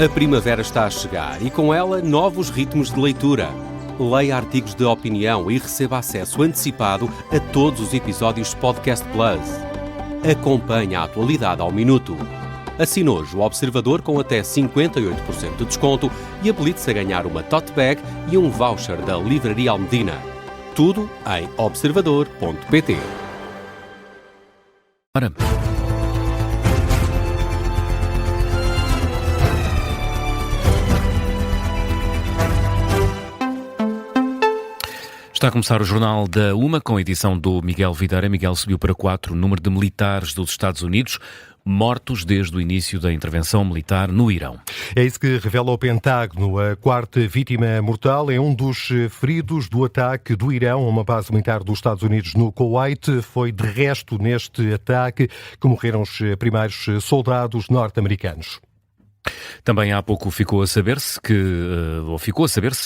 A primavera está a chegar e com ela novos ritmos de leitura. Leia artigos de opinião e receba acesso antecipado a todos os episódios de Podcast Plus. Acompanhe a atualidade ao minuto. Assine hoje o Observador com até 58% de desconto e habilite-se a ganhar uma tote bag e um voucher da Livraria Almedina. Tudo em observador.pt. Ora. Está a começar o Jornal da UMA com a edição do Miguel Videira. Miguel, subiu para 4 o número de militares dos Estados Unidos mortos desde o início da intervenção militar no Irão. É isso que revela o Pentágono. A quarta vítima mortal é um dos feridos do ataque do Irão a uma base militar dos Estados Unidos no Kuwait. Foi de resto neste ataque que morreram os primeiros soldados norte-americanos. Também há pouco ficou a saber-se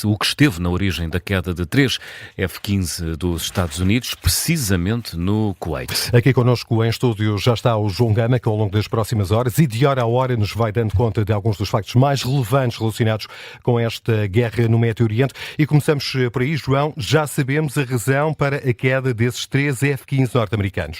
o que esteve na origem da queda de 3 F-15 dos Estados Unidos, precisamente no Kuwait. Aqui connosco em estúdio já está o João Gama, que ao longo das próximas horas e de hora a hora nos vai dando conta de alguns dos factos mais relevantes relacionados com esta guerra no Médio Oriente. E começamos por aí, João. Já sabemos a razão para a queda desses 3 F-15 norte-americanos.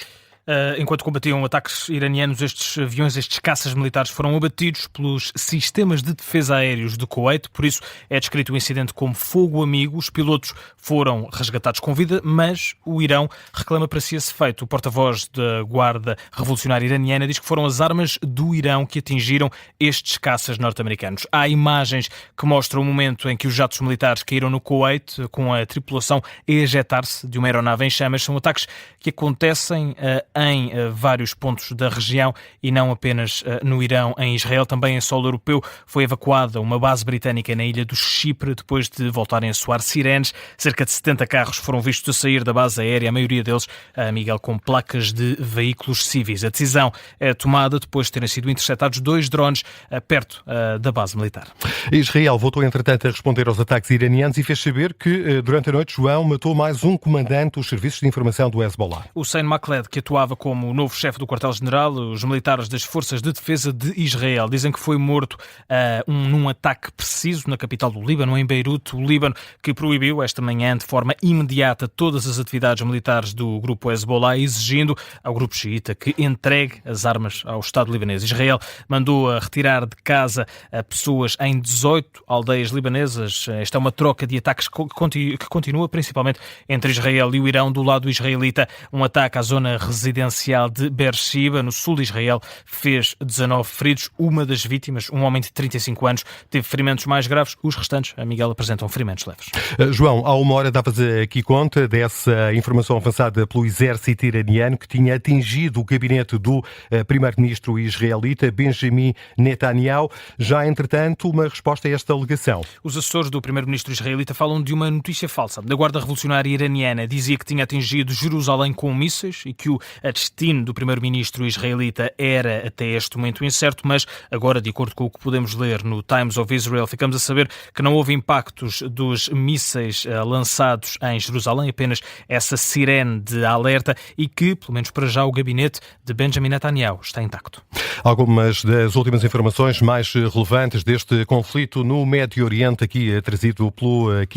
Enquanto combatiam ataques iranianos, estes aviões, estes caças militares foram abatidos pelos sistemas de defesa aéreos do Kuwait. Por isso é descrito o incidente como fogo amigo. Os pilotos foram resgatados com vida, mas o Irão reclama para si esse feito. O porta-voz da Guarda Revolucionária Iraniana diz que foram as armas do Irão que atingiram estes caças norte-americanos. Há imagens que mostram o momento em que os jatos militares caíram no Kuwait, com a tripulação a ejetar-se de uma aeronave em chamas. São ataques que acontecem em vários pontos da região e não apenas no Irão. Em Israel, também em solo europeu, foi evacuada uma base britânica na ilha do Chipre depois de voltarem a soar sirenes. Cerca de 70 carros foram vistos a sair da base aérea, a maioria deles, Miguel, com placas de veículos civis. A decisão é tomada depois de terem sido interceptados 2 drones perto da base militar. Israel voltou, entretanto, a responder aos ataques iranianos e fez saber que, durante a noite, João matou mais um comandante dos serviços de informação do Hezbollah. Hussein Makled, que atuava como o novo chefe do quartel-general. Os militares das Forças de Defesa de Israel dizem que foi morto num ataque preciso na capital do Líbano, em Beirute. O Líbano que proibiu esta manhã de forma imediata todas as atividades militares do grupo Hezbollah, exigindo ao grupo xiita que entregue as armas ao Estado libanês. Israel mandou a retirar de casa pessoas em 18 aldeias libanesas. Esta é uma troca de ataques que continua principalmente entre Israel e o Irão. Do lado israelita, um ataque à zona residencial de Beersheba, no sul de Israel, fez 19 feridos. Uma das vítimas, um homem de 35 anos, teve ferimentos mais graves. Os restantes, a Miguel, apresentam ferimentos leves. João, há uma hora davas aqui conta dessa informação avançada pelo exército iraniano que tinha atingido o gabinete do primeiro-ministro israelita Benjamin Netanyahu. Já, entretanto, uma resposta a esta alegação. Os assessores do primeiro-ministro israelita falam de uma notícia falsa. Da Guarda Revolucionária Iraniana dizia que tinha atingido Jerusalém com mísseis e que o destino do primeiro-ministro israelita era até este momento incerto, mas agora, de acordo com o que podemos ler no Times of Israel, ficamos a saber que não houve impactos dos mísseis lançados em Jerusalém, apenas essa sirene de alerta, e que, pelo menos para já, o gabinete de Benjamin Netanyahu está intacto. Algumas das últimas informações mais relevantes deste conflito no Médio Oriente, aqui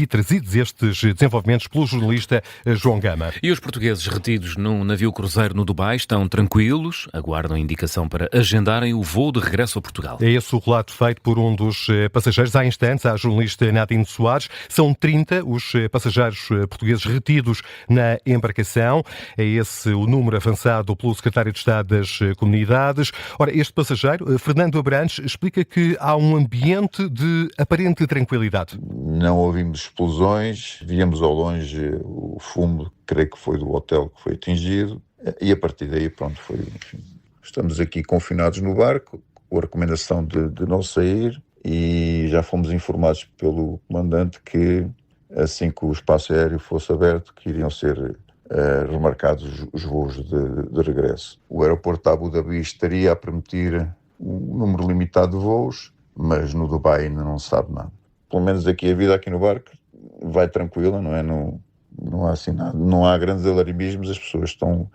trazidos estes desenvolvimentos pelo jornalista João Gama. E os portugueses retidos num navio cruzeiro no Dubai estão tranquilos, aguardam indicação para agendarem o voo de regresso a Portugal. É esse o relato feito por um dos passageiros há instantes, à jornalista Nadine Soares. São 30 os passageiros portugueses retidos na embarcação. É esse o número avançado pelo secretário de Estado das Comunidades. Ora, este passageiro, Fernando Abrantes, explica que há um ambiente de aparente tranquilidade. Não ouvimos explosões, víamos ao longe o fumo, creio que foi do hotel que foi atingido. E a partir daí, pronto, foi, enfim, estamos aqui confinados no barco, com a recomendação de não sair, e já fomos informados pelo comandante que, assim que o espaço aéreo fosse aberto, que iriam ser remarcados os voos de regresso. O aeroporto de Abu Dhabi estaria a permitir um número limitado de voos, mas no Dubai ainda não se sabe nada. Pelo menos aqui a vida aqui no barco vai tranquila, não é? Não há assim nada, não há grandes alarmismos, as pessoas estão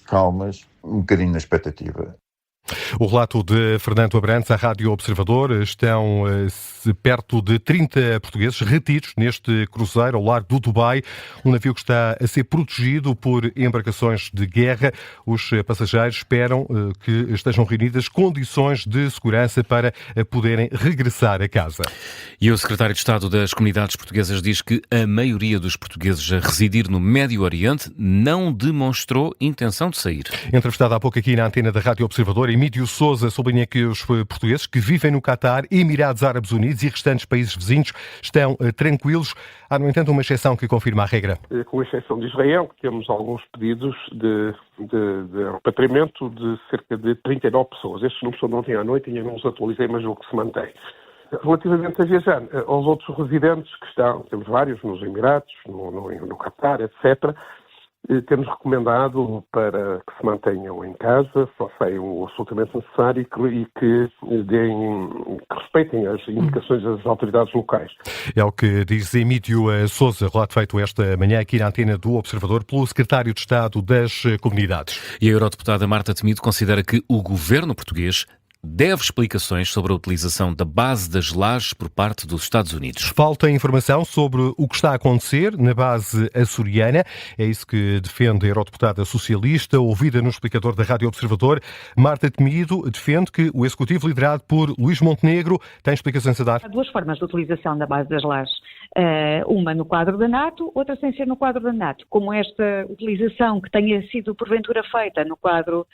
calmas, um bocadinho na expectativa. O relato de Fernando Abrantes à Rádio Observador. Estão perto de 30 portugueses retidos neste cruzeiro ao largo do Dubai, um navio que está a ser protegido por embarcações de guerra. Os passageiros esperam que estejam reunidas condições de segurança para poderem regressar a casa. E o secretário de Estado das Comunidades Portuguesas diz que a maioria dos portugueses a residir no Médio Oriente não demonstrou intenção de sair. Entrevistado há pouco aqui na antena da Rádio Observador, Emílio Sousa sublinha que os portugueses que vivem no Catar, Emirados Árabes Unidos e restantes países vizinhos estão tranquilos. Há, no entanto, uma exceção que confirma a regra. Com exceção de Israel, que temos alguns pedidos de repatriamento de cerca de 39 pessoas. Estes números são de ontem à noite, ainda não os atualizei, mas o que se mantém. Relativamente a viajar, aos outros residentes que estão, temos vários nos Emirados, no Catar, etc., temos recomendado para que se mantenham em casa, só saiam absolutamente necessário e que respeitem as indicações das autoridades locais. É o que diz Emílio Sousa, relato feito esta manhã aqui na antena do Observador pelo secretário de Estado das Comunidades. E a eurodeputada Marta Temido considera que o governo português deve explicações sobre a utilização da base das lajes por parte dos Estados Unidos. Falta informação sobre o que está a acontecer na base açoriana. É isso que defende a eurodeputada socialista, ouvida no explicador da Rádio Observador. Marta Temido defende que o executivo liderado por Luís Montenegro tem explicações a dar. Há duas formas de utilização da base das lajes. Uma no quadro da NATO, outra sem ser no quadro da NATO. Como esta utilização que tenha sido porventura feita no quadro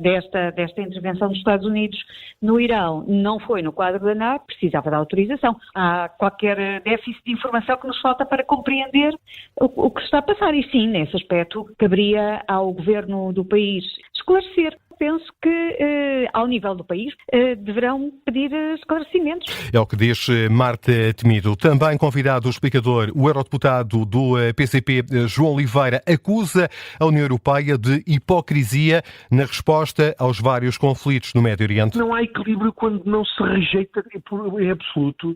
desta intervenção dos Estados Unidos no Irão não foi no quadro da NATO, precisava da autorização. Há qualquer déficit de informação que nos falta para compreender o que se está a passar. E sim, nesse aspecto, caberia ao governo do país esclarecer. Penso que, ao nível do país, deverão pedir esclarecimentos. É o que diz Marta Temido. Também convidado o explicador, o eurodeputado do PCP, João Oliveira, acusa a União Europeia de hipocrisia na resposta aos vários conflitos no Médio Oriente. Não há equilíbrio quando não se rejeita em absoluto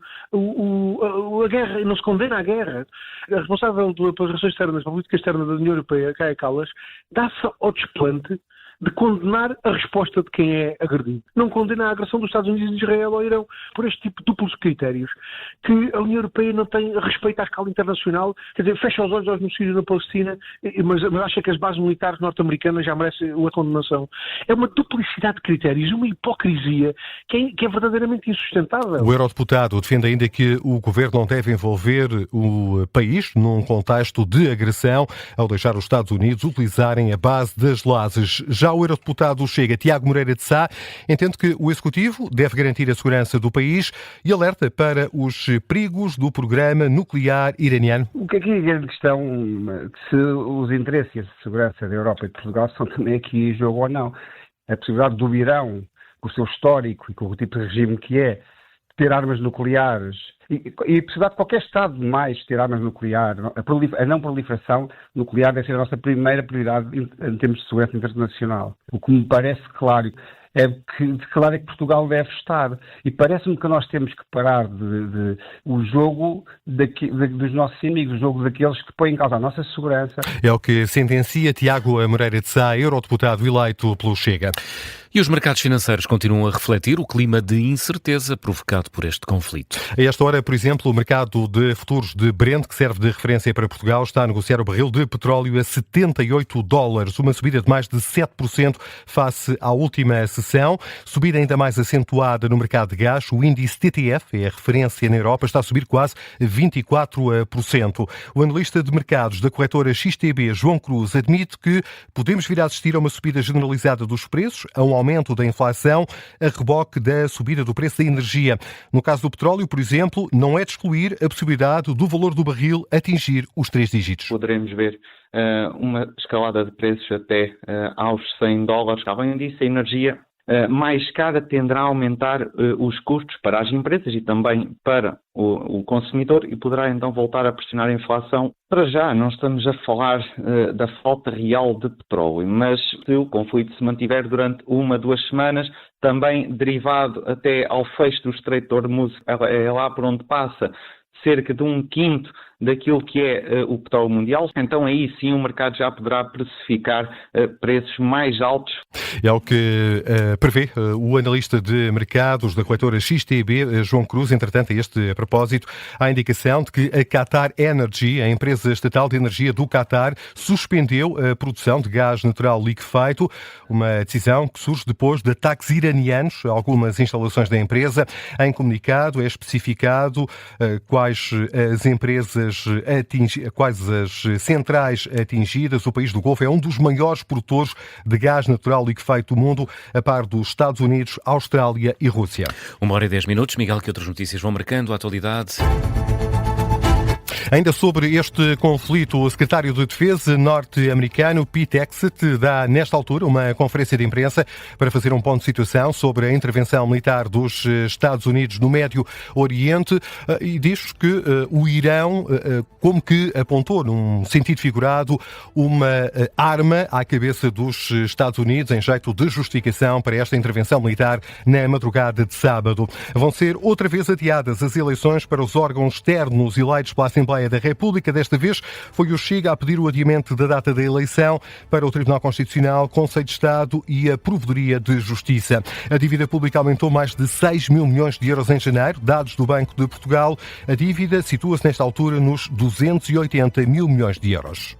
a guerra, não se condena a guerra. A responsável pelas relações externas, pela política externa da União Europeia, Kaja Kallas, dá-se ao desplante de condenar a resposta de quem é agredido. Não condena a agressão dos Estados Unidos e de Israel ao Irão por este tipo de duplos critérios, que a União Europeia não tem respeito à escala internacional, quer dizer, fecha os olhos ao genocídio na Palestina, mas acha que as bases militares norte-americanas já merecem uma condenação. É uma duplicidade de critérios, uma hipocrisia que é verdadeiramente insustentável. O eurodeputado defende ainda que o governo não deve envolver o país num contexto de agressão ao deixar os Estados Unidos utilizarem a base das lajes. Já o eurodeputado Chega, Tiago Moreira de Sá, entende que o Executivo deve garantir a segurança do país e alerta para os perigos do programa nuclear iraniano. O que aqui é a grande questão, se os interesses e a segurança da Europa e de Portugal são também aqui em jogo ou não. A possibilidade do Irão, com o seu histórico e com o tipo de regime que é, ter armas nucleares e a possibilidade de qualquer Estado mais ter armas nucleares, a não proliferação nuclear deve ser a nossa primeira prioridade em termos de segurança internacional. O que me parece claro é que Portugal deve estar. E parece-me que nós temos que parar o jogo dos nossos inimigos, o jogo daqueles que põem em causa a nossa segurança. É o que sentencia Tiago Moreira de Sá, eurodeputado eleito pelo Chega. E os mercados financeiros continuam a refletir o clima de incerteza provocado por este conflito. A esta hora, por exemplo, o mercado de futuros de Brent, que serve de referência para Portugal, está a negociar o barril de petróleo a $78, uma subida de mais de 7% face à última sessão. Subida ainda mais acentuada no mercado de gás. O índice TTF, é a referência na Europa, está a subir quase 24%. O analista de mercados da corretora XTB, João Cruz, admite que podemos vir a assistir a uma subida generalizada dos preços, a um aumento da inflação, a reboque da subida do preço da energia. No caso do petróleo, por exemplo, não é de excluir a possibilidade do valor do barril atingir os 3 dígitos. Poderemos ver uma escalada de preços até aos $100. Além disso, a energia mais cara tenderá a aumentar os custos para as empresas e também para o consumidor e poderá então voltar a pressionar a inflação. Para já não estamos a falar da falta real de petróleo, mas se o conflito se mantiver durante 1-2 semanas, também derivado até ao fecho do Estreito de Hormuz, é lá por onde passa cerca de 1/5 daquilo que é o petróleo mundial, então aí sim o mercado já poderá precificar preços mais altos. É o que prevê o analista de mercados da corretora XTB, João Cruz. Entretanto, a este propósito, há a indicação de que a Qatar Energy, a empresa estatal de energia do Qatar, suspendeu a produção de gás natural liquefeito, uma decisão que surge depois de ataques iranianos a algumas instalações da empresa. Em comunicado é especificado quais as centrais atingidas. O país do Golfo é um dos maiores produtores de gás natural liquefeito do mundo, a par dos Estados Unidos, Austrália e Rússia. 1h10. Miguel, que outras notícias vão marcando a atualidade? Ainda sobre este conflito, o secretário de Defesa norte-americano, Pete Hegseth, dá nesta altura uma conferência de imprensa para fazer um ponto de situação sobre a intervenção militar dos Estados Unidos no Médio Oriente e diz que o Irão como que apontou, num sentido figurado, uma arma à cabeça dos Estados Unidos em jeito de justificação para esta intervenção militar na madrugada de sábado. Vão ser outra vez adiadas as eleições para os órgãos externos eleitos pela Assembleia da República. Desta vez foi o Chega a pedir o adiamento da data da eleição para o Tribunal Constitucional, Conselho de Estado e a Provedoria de Justiça. A dívida pública aumentou mais de 6 mil milhões de euros em janeiro, dados do Banco de Portugal. A dívida situa-se nesta altura nos 280 mil milhões de euros.